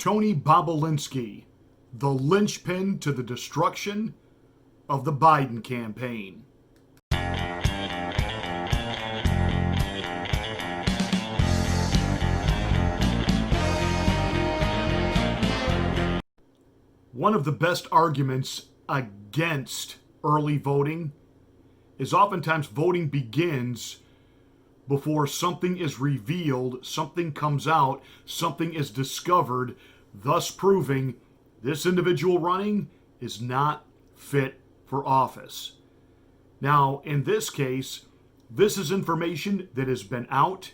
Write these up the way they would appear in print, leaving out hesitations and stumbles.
Tony Bobulinski, the linchpin to the destruction of the Biden campaign. One of the best arguments against early voting is oftentimes voting begins before something is revealed, something comes out, something is discovered, thus proving this individual running is not fit for office. Now, in this case, this is information that has been out.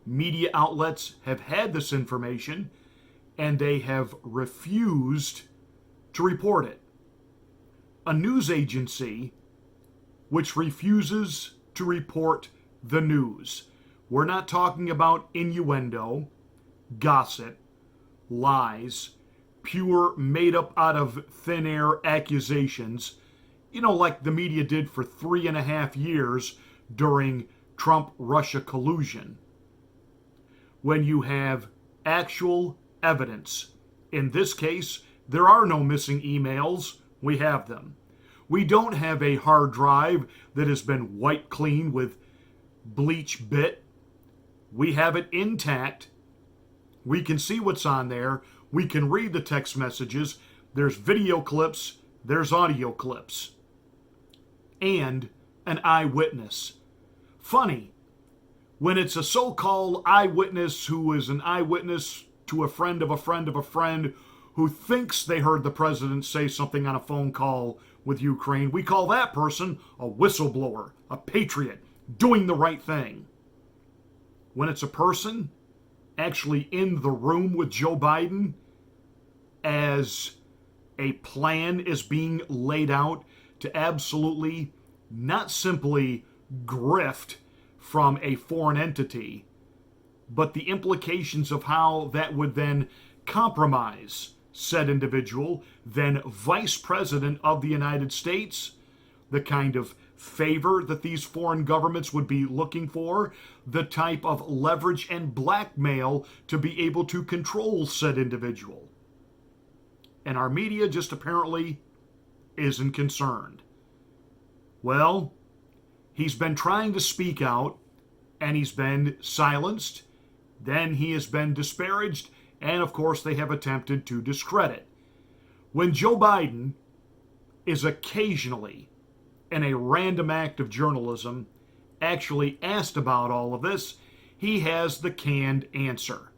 Media outlets have had this information, and they have refused to report it. A news agency which refuses to report the news. We're not talking about innuendo, gossip, lies, pure made up out of thin air accusations, like the media did for 3.5 years during Trump-Russia collusion. When you have actual evidence, in this case, there are no missing emails. We have them. We don't have a hard drive that has been wiped clean with bleach bit. We have it intact. We can see what's on there. We can read the text messages. There's video clips. There's audio clips. And an eyewitness. Funny, when it's a so-called eyewitness who is an eyewitness to a friend of a friend of a friend who thinks they heard the president say something on a phone call with Ukraine, we call that person a whistleblower, a patriot, doing the right thing. When it's a person actually in the room with Joe Biden as a plan is being laid out to absolutely not simply grift from a foreign entity, but the implications of how that would then compromise said individual, then Vice President of the United States, the kind of favor that these foreign governments would be looking for, the type of leverage and blackmail to be able to control said individual. And our media just apparently isn't concerned. Well, he's been trying to speak out, and he's been silenced. Then he has been disparaged, and of course they have attempted to discredit. When Joe Biden is occasionally, in a random act of journalism, actually asked about all of this, he has the canned answer.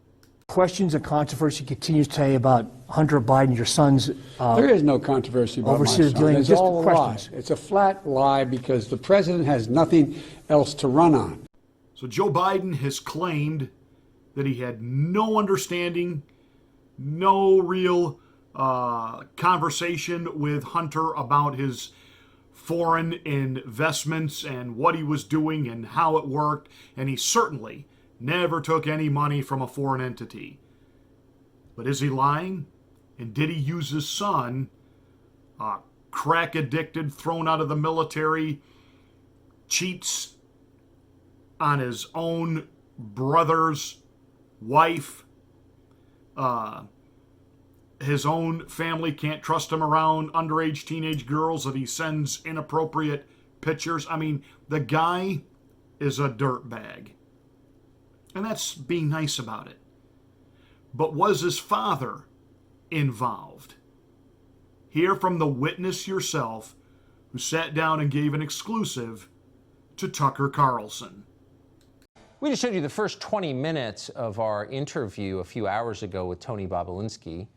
Questions and controversy continues today about Hunter Biden, your son's. There is no controversy about my son. It's all a lie. It's a flat lie because the president has nothing else to run on. So Joe Biden has claimed that he had no understanding, no real conversation with Hunter about his foreign investments and what he was doing and how it worked, and he certainly never took any money from a foreign entity. But is he lying? And did he use his son, crack addicted, thrown out of the military, cheats on his own brother's wife, his own family can't trust him around underage teenage girls, that he sends inappropriate pictures? I mean, the guy is a dirtbag. And that's being nice about it. But was his father involved? Hear from the witness yourself, who sat down and gave an exclusive to Tucker Carlson. We just showed you the first 20 minutes of our interview a few hours ago with Tony Bobulinski,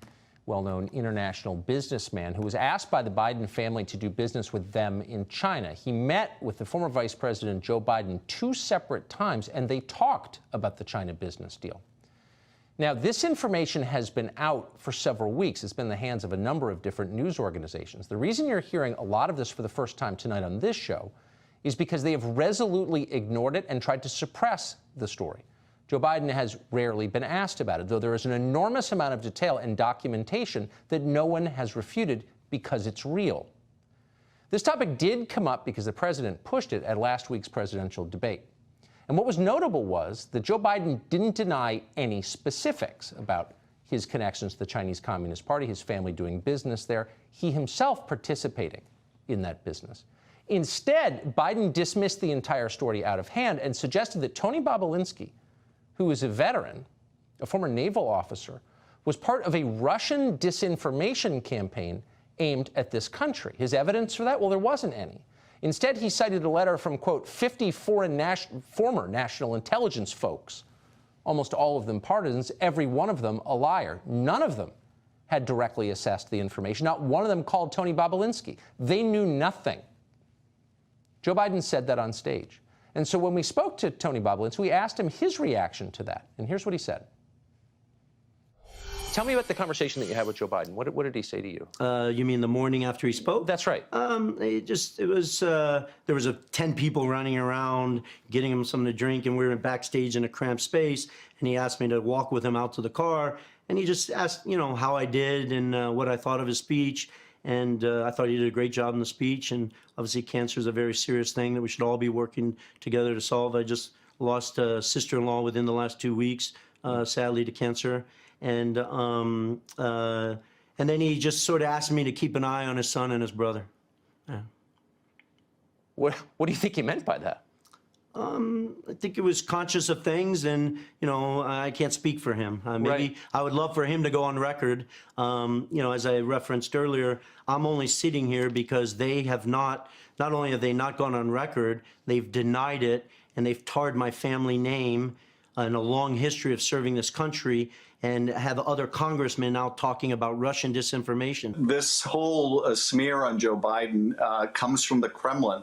well-known international businessman who was asked by the Biden family to do business with them in China. He met with the former Vice President Joe Biden 2 separate times, and they talked about the China business deal. Now, this information has been out for several weeks. It's been in the hands of a number of different news organizations. The reason you're hearing a lot of this for the first time tonight on this show is because they have resolutely ignored it and tried to suppress the story. Joe Biden has rarely been asked about it, though there is an enormous amount of detail and documentation that no one has refuted because it's real. This topic did come up because the president pushed it at last week's presidential debate. And what was notable was that Joe Biden didn't deny any specifics about his connections to the Chinese Communist Party, his family doing business there, he himself participating in that business. Instead, Biden dismissed the entire story out of hand and suggested that Tony Bobulinski, who is a veteran, a former naval officer, was part of a Russian disinformation campaign aimed at this country. His evidence for that? Well, there wasn't any. Instead, he cited a letter from, quote, 50 former national intelligence folks, almost all of them partisans, every one of them a liar. None of them had directly assessed the information. Not one of them called Tony Bobulinski. They knew nothing. Joe Biden said that on stage. And so when we spoke to Tony Bobulinski, we asked him his reaction to that. And here's what he said. Tell me about the conversation that you had with Joe Biden. What did he say to you? You mean the morning after he spoke? That's right. There was 10 people running around, getting him something to drink, and we were backstage in a cramped space, and he asked me to walk with him out to the car, and he just asked, how I did and what I thought of his speech, and I thought he did a great job in the speech, and obviously cancer is a very serious thing that we should all be working together to solve. I just lost a sister-in-law within the last 2 weeks, sadly, to cancer. And then he just sort of asked me to keep an eye on his son and his brother. Yeah. What do you think he meant by that? I think he was conscious of things, and I can't speak for him. Maybe Right. I would love for him to go on record. As I referenced earlier, I'm only sitting here because they have not only have they not gone on record, they've denied it, and they've tarred my family name and a long history of serving this country, and have other congressmen now talking about Russian disinformation. This whole smear on Joe Biden comes from the Kremlin.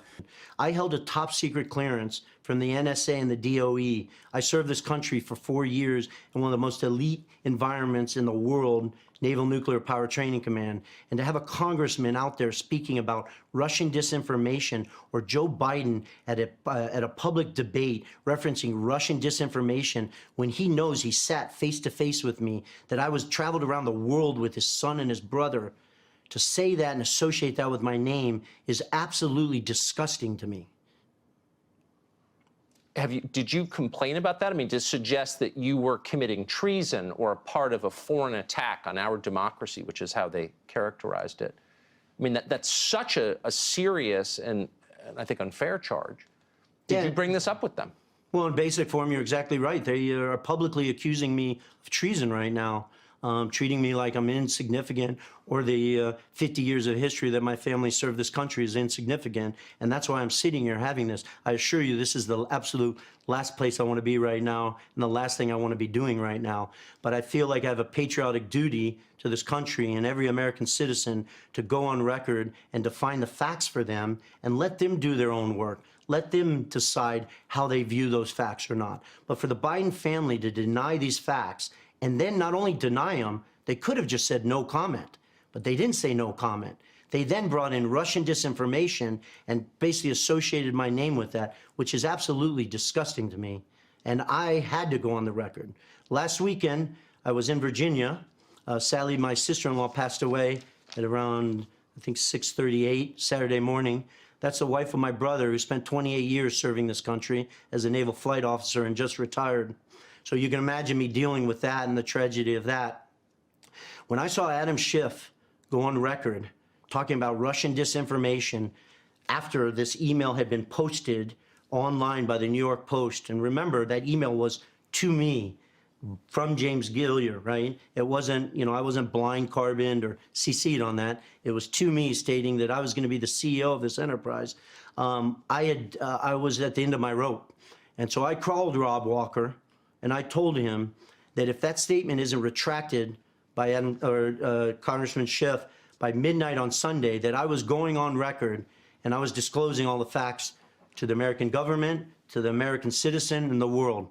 I held a top secret clearance from the NSA and the DOE. I served this country for 4 years in one of the most elite environments in the world, Naval Nuclear Power Training Command. And to have a congressman out there speaking about Russian disinformation, or Joe Biden at a public debate referencing Russian disinformation, when he knows he sat face to face with me, that I was traveled around the world with his son and his brother, to say that and associate that with my name is absolutely disgusting to me. Did you complain about that? I mean, to suggest that you were committing treason or a part of a foreign attack on our democracy, which is how they characterized it. I mean, that's such a serious and I think unfair charge. Did you bring this up with them? Well, in basic form, you're exactly right. They are publicly accusing me of treason right now, treating me like I'm insignificant, or the 50 years of history that my family served this country is insignificant. And that's why I'm sitting here having this. I assure you, this is the absolute last place I want to be right now, and the last thing I want to be doing right now. But I feel like I have a patriotic duty to this country and every American citizen to go on record and to find the facts for them and let them do their own work. Let them decide how they view those facts or not. But for the Biden family to deny these facts, and then not only deny them, they could have just said no comment, but they didn't say no comment. They then brought in Russian disinformation and basically associated my name with that, which is absolutely disgusting to me. And I had to go on the record. Last weekend, I was in Virginia. Sadly, my sister-in-law passed away at around, I think, 6:38 Saturday morning. That's the wife of my brother, who spent 28 years serving this country as a naval flight officer and just retired. So you can imagine me dealing with that and the tragedy of that. When I saw Adam Schiff go on record talking about Russian disinformation after this email had been posted online by the New York Post, and remember, that email was to me from James Gilliar, right? It wasn't, I wasn't blind carboned or CC'd on that. It was to me stating that I was going to be the CEO of this enterprise. I was at the end of my rope. And so I called Rob Walker, and I told him that if that statement isn't retracted by Congressman Schiff by midnight on Sunday, that I was going on record and I was disclosing all the facts to the American government, to the American citizen, and the world.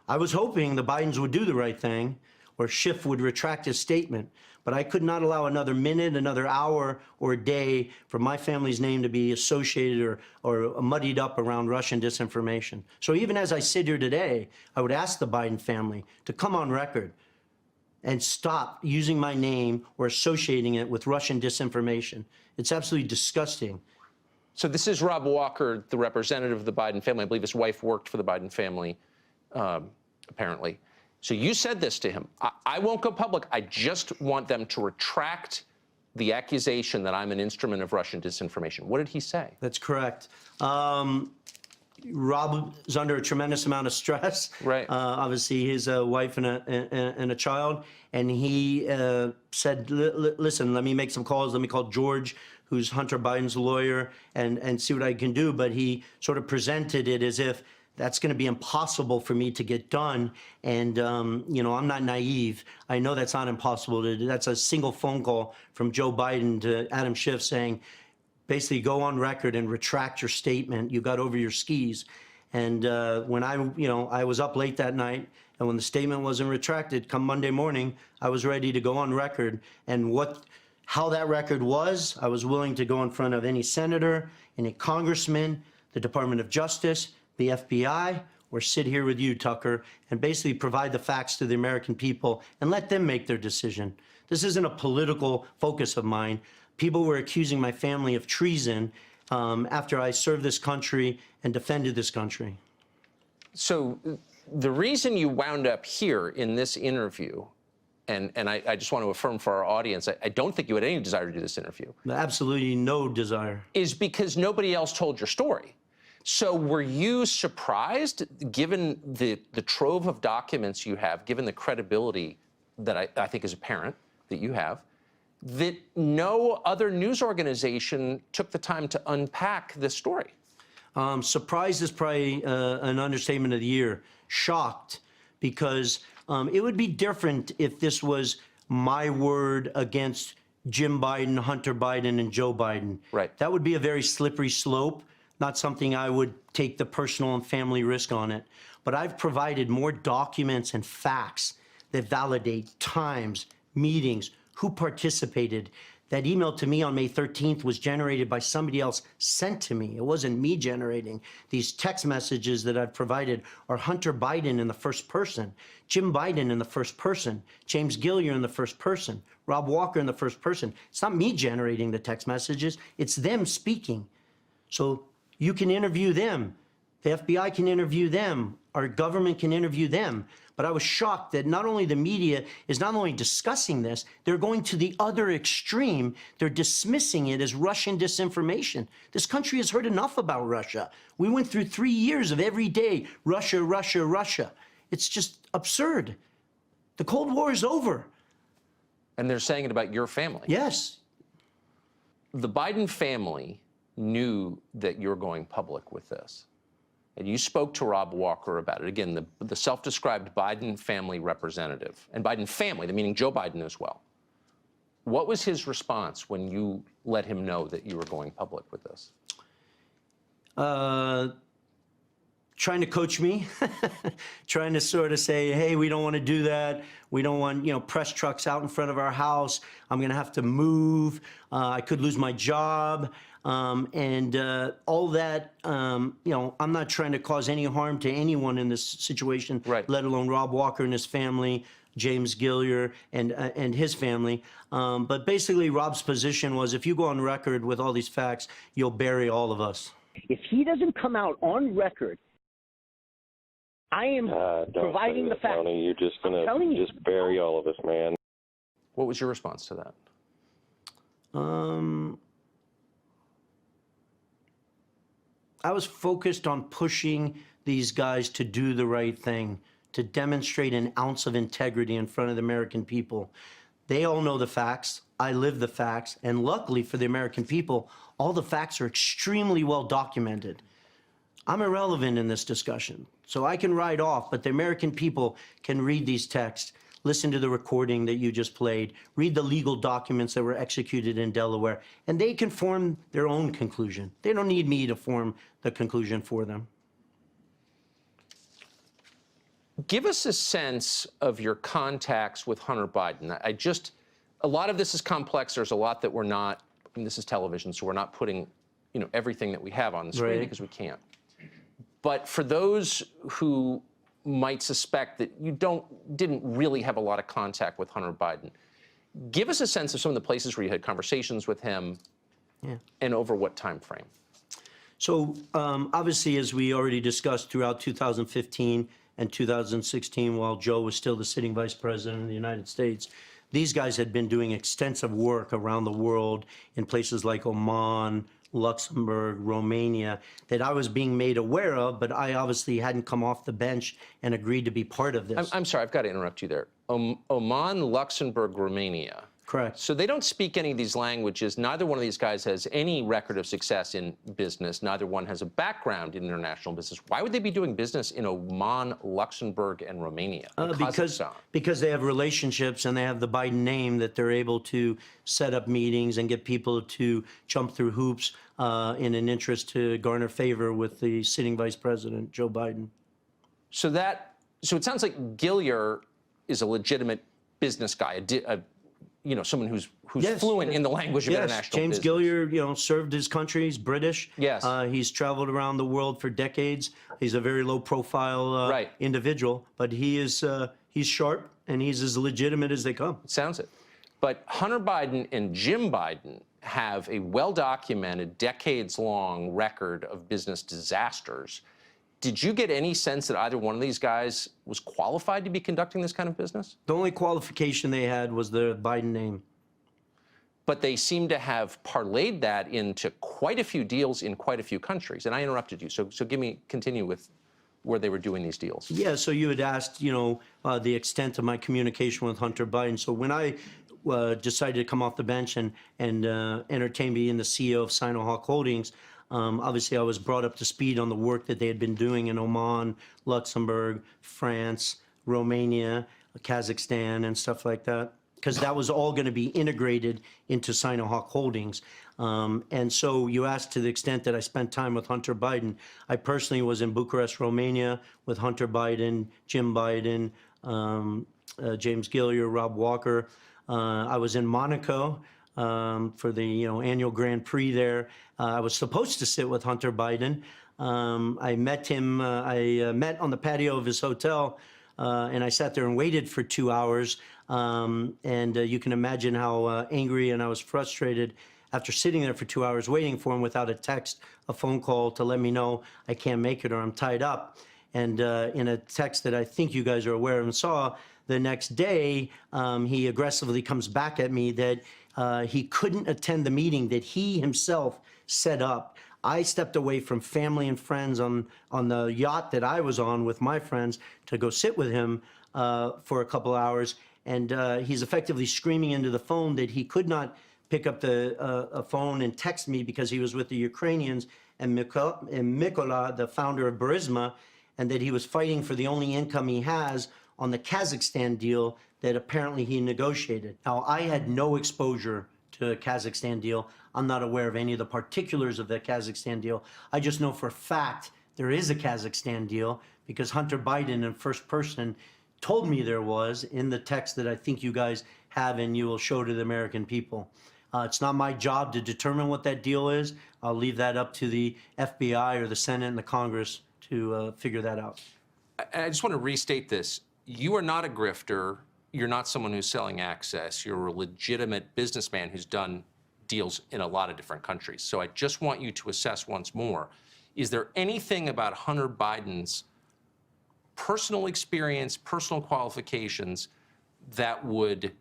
I was hoping the Bidens would do the right thing, or Schiff would retract his statement, but I could not allow another minute, another hour, or a day for my family's name to be associated or muddied up around Russian disinformation. So even as I sit here today, I would ask the Biden family to come on record and stop using my name or associating it with Russian disinformation. It's absolutely disgusting. So this is Rob Walker, the representative of the Biden family. I believe his wife worked for the Biden family, apparently. So you said this to him. I won't go public. I just want them to retract the accusation that I'm an instrument of Russian disinformation. What did he say? That's correct. Rob is under a tremendous amount of stress. Right. Obviously, his wife and a child. And he said, listen, let me make some calls. Let me call George, who's Hunter Biden's lawyer, and see what I can do. But he sort of presented it as if that's going to be impossible for me to get done. And, you know, I'm not naive. I know that's not impossible to do. That's a single phone call from Joe Biden to Adam Schiff saying, basically go on record and retract your statement. You got over your skis. And when I was up late that night, and when the statement wasn't retracted, come Monday morning, I was ready to go on record. And how that record was, I was willing to go in front of any senator, any congressman, the Department of Justice, the FBI, or sit here with you, Tucker, and basically provide the facts to the American people and let them make their decision. This isn't a political focus of mine. People were accusing my family of treason after I served this country and defended this country. So the reason you wound up here in this interview, and I just want to affirm for our audience, I don't think you had any desire to do this interview. Absolutely no desire. Is because nobody else told your story. So were you surprised, given the trove of documents you have, given the credibility that I think is apparent that you have, that no other news organization took the time to unpack this story? Surprised is probably an understatement of the year. Shocked, because it would be different if this was my word against Jim Biden, Hunter Biden, and Joe Biden. Right. That would be a very slippery slope, not something I would take the personal and family risk on it. But I've provided more documents and facts that validate times, meetings, who participated. That email to me on May 13th was generated by somebody else sent to me. It wasn't me generating. These text messages that I've provided are Hunter Biden in the first person, Jim Biden in the first person, James Gilliar in the first person, Rob Walker in the first person. It's not me generating the text messages. It's them speaking. So you can interview them. The FBI can interview them. Our government can interview them. But I was shocked that not only the media is not only discussing this, they're going to the other extreme. They're dismissing it as Russian disinformation. This country has heard enough about Russia. We went through 3 years of every day, Russia, Russia, Russia. It's just absurd. The Cold War is over. And they're saying it about your family. Yes. The Biden family knew that you're going public with this. And you spoke to Rob Walker about it. Again, the self-described Biden family representative, and Biden family, meaning Joe Biden as well. What was his response when you let him know that you were going public with this? Trying to coach me, trying to sort of say, hey, we don't want to do that. We don't want, press trucks out in front of our house. I'm going to have to move. I could lose my job. And all that, I'm not trying to cause any harm to anyone in this situation, right, let alone Rob Walker and his family, James Gilliar and his family. But basically, Rob's position was, if you go on record with all these facts, you'll bury all of us. If he doesn't come out on record, I am providing the facts. Tony, you're just going to just bury all of us, man. What was your response to that? I was focused on pushing these guys to do the right thing, to demonstrate an ounce of integrity in front of the American people. They all know the facts. I live the facts. And luckily for the American people, all the facts are extremely well documented. I'm irrelevant in this discussion, so I can write off, but the American people can read these texts, listen to the recording that you just played, read the legal documents that were executed in Delaware, and they can form their own conclusion. They don't need me to form the conclusion for them. Give us a sense of your contacts with Hunter Biden. A lot of this is complex. There's a lot that we're not, this is television, so we're not putting, everything that we have on the screen, right, because we can't. But for those who might suspect that you didn't really have a lot of contact with Hunter Biden, give us a sense of some of the places where you had conversations with him, and over what time frame. So obviously, as we already discussed throughout 2015 and 2016, while Joe was still the sitting vice president of the United States. These guys had been doing extensive work around the world in places like Oman, Luxembourg, Romania, that I was being made aware of, but I obviously hadn't come off the bench and agreed to be part of this. I'm sorry, I've got to interrupt you there. Oman, Luxembourg, Romania. Correct. So they don't speak any of these languages. Neither one of these guys has any record of success in business. Neither one has a background in international business. Why would they be doing business in Oman, Luxembourg, and Romania? Because they have relationships and they have the Biden name that they're able to set up meetings and get people to jump through hoops in an interest to garner favor with the sitting vice president, Joe Biden. So it sounds like Gilliar is a legitimate business guy, someone who's Yes. fluent in the language of international James business. Gilliar, served his country. He's British. Yes. He's traveled around the world for decades. He's a very low-profile Right. individual, but he's sharp and he's as legitimate as they come. Sounds it. But Hunter Biden and Jim Biden have a well-documented, decades-long record of business disasters. Did you get any sense that either one of these guys was qualified to be conducting this kind of business? The only qualification they had was the Biden name. But they seem to have parlayed that into quite a few deals in quite a few countries. And I interrupted you, so continue with where they were doing these deals. Yeah, so you had asked, the extent of my communication with Hunter Biden. So when I decided to come off the bench and entertain being the CEO of Sinohawk Holdings, obviously I was brought up to speed on the work that they had been doing in Oman, Luxembourg, France, Romania, Kazakhstan, and stuff like that, because that was all going to be integrated into Sinohawk Holdings. And so you asked to the extent that I spent time with Hunter Biden. I personally was in Bucharest, Romania, with Hunter Biden, Jim Biden, James Gilliar, Rob Walker. I was in Monaco for the annual Grand Prix there. I was supposed to sit with Hunter Biden. I met him. I met on the patio of his hotel, and I sat there and waited for 2 hours. And you can imagine how angry and I was frustrated after sitting there for 2 hours waiting for him without a text, a phone call to let me know I can't make it or I'm tied up. And in a text that I think you guys are aware of and saw, the next day he aggressively comes back at me that he couldn't attend the meeting that he himself set up. I stepped away from family and friends on the yacht that I was on with my friends to go sit with him for a couple hours. And he's effectively screaming into the phone that he could not pick up the phone and text me because he was with the Ukrainians and Mykola, the founder of Burisma, and that he was fighting for the only income he has on the Kazakhstan deal that apparently he negotiated. Now, I had no exposure to a Kazakhstan deal. I'm not aware of any of the particulars of that Kazakhstan deal. I just know for a fact there is a Kazakhstan deal because Hunter Biden in first person told me there was in the text that I think you guys have and you will show to the American people. It's not my job to determine what that deal is. I'll leave that up to the FBI or the Senate and the Congress to figure that out. I just want to restate this. You are not a grifter. You're not someone who's selling access. You're a legitimate businessman who's done deals in a lot of different countries. So I just want you to assess once more, is there anything about Hunter Biden's personal experience, personal qualifications that would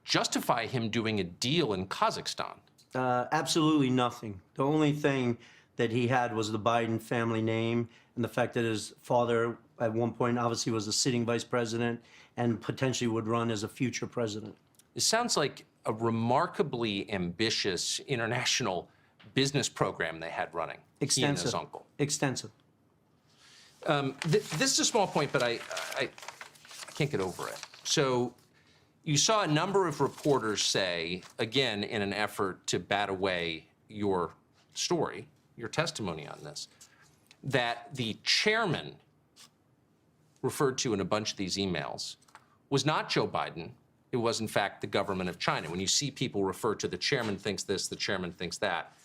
justify him doing a deal in Kazakhstan? Absolutely nothing. The only thing that he had was the Biden family name and the fact that his father at one point obviously was a sitting vice president and potentially would run as a future president. It sounds like a remarkably ambitious international business program they had running. Extensive. He and his uncle. Extensive. This is a small point, but I can't get over it. So you saw a number of reporters say, again, in an effort to bat away your story, your testimony on this, that the chairman referred to in a bunch of these emails was not Joe Biden. It was, in fact, the government of China. When you see people refer to the chairman thinks this, the chairman thinks that,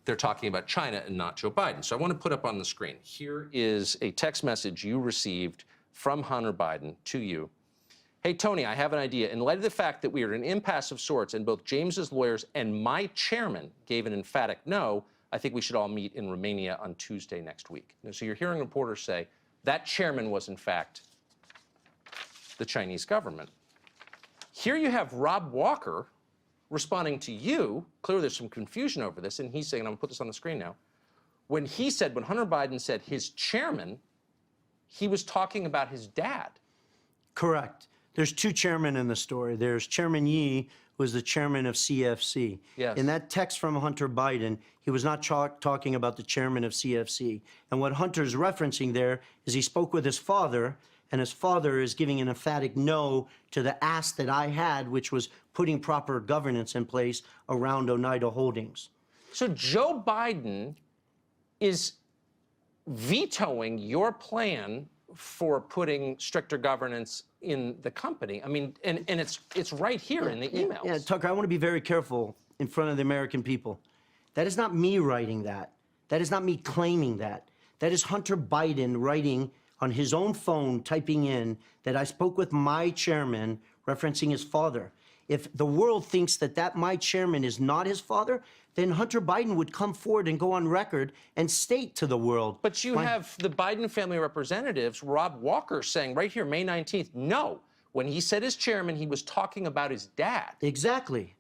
they're talking about China and not Joe Biden. So I want to put up on the screen. Here is a text message you received from Hunter Biden to you. Hey, Tony, I have an idea. In light of the fact that we are in an impasse of sorts and both James's lawyers and my chairman gave an emphatic no, I think we should all meet in Romania on Tuesday next week. So you're hearing reporters say, that chairman was, in fact, the Chinese government. Here you have Rob Walker responding to you. Clearly there's some confusion over this, and he's saying, and I'm going to put this on the screen now, when Hunter Biden said his chairman, he was talking about his dad. Correct. There's two chairmen in the story. There's Chairman Yi, who was the chairman of CFC. Yes. In that text from Hunter Biden, he was not talking about the chairman of CFC. And what Hunter's referencing there is he spoke with his father, and his father is giving an emphatic no to the ask that I had, which was putting proper governance in place around Oneida Holdings. So Joe Biden is vetoing your plan for putting stricter governance in the company. I mean, and it's right here in the emails. Yeah, Tucker, I want to be very careful in front of the American people. That is not me writing that. That is not me claiming that. That is Hunter Biden writing on his own phone, typing in that I spoke with my chairman, referencing his father. If the world thinks that my chairman is not his father, then Hunter Biden would come forward and go on record and state to the world. But you have the Biden family representatives, Rob Walker, saying right here, May 19th, no. When he said his chairman, he was talking about his dad. Exactly.